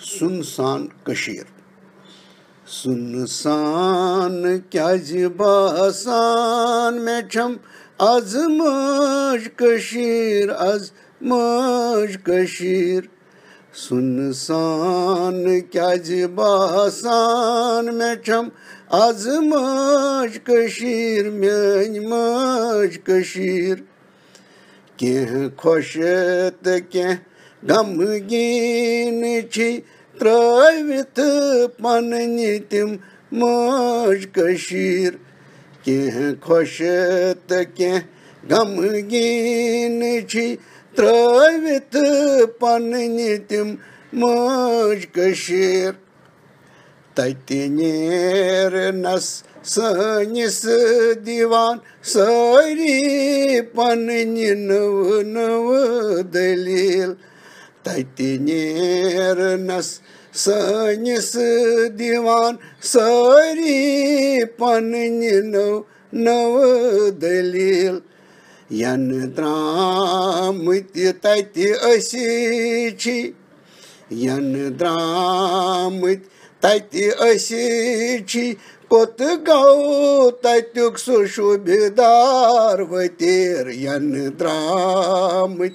सुनसान कशीर सुनसान क्याज बासान में छम आज मज कशीर सुनसान क्याज बासान में छम आज मज कशीर मेन मज कशीर केह खुश तो केह गमगीन छी त्रवित पन्नि तिम मज कशीर केह खुश तो केह गमगीन छी त्रवित पन्नि तिम मज कशीर तति नेरनस सनिस दीवान सारी पन्नि नव नव दलील तति नेरनस सनिस दीवान सारी पन्नि नव नव दलील यन द्रामति तति असी छी यन द्रामति तति असी छी कोत गौ तत्युक सुशोभिदार वतीर यन द्रामति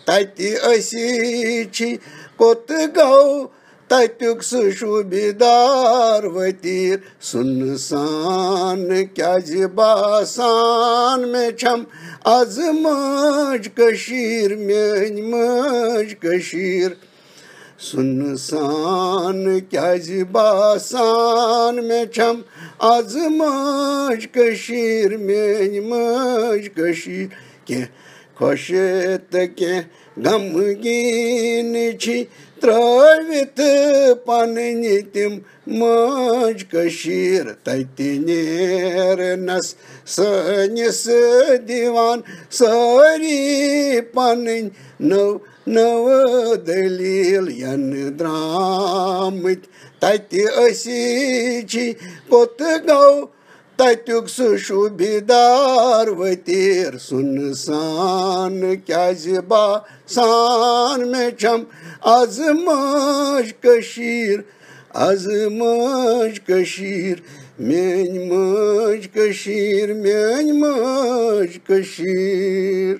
तति असी छी कोत गौ तत्युक सुशोभिदार वतीर सुनसान क्याज बासान में छम आज मज कशीर मेन मज कशीर सुनसान क्याज बासान में छम आज मज कशीर मेन मज कशीर के खुश तो के गमगीन छी त्रवित पन्नि तिम मज कशीर तति नेरनस सनिस दीवान सारी पन्नि नव नव दलील यन द्रामति तति असी छी कोत गौ तत्युक सुशोभिदार वतीर सुनसान क्याज बासान में छम आज मज कशीर मेन मज कशीर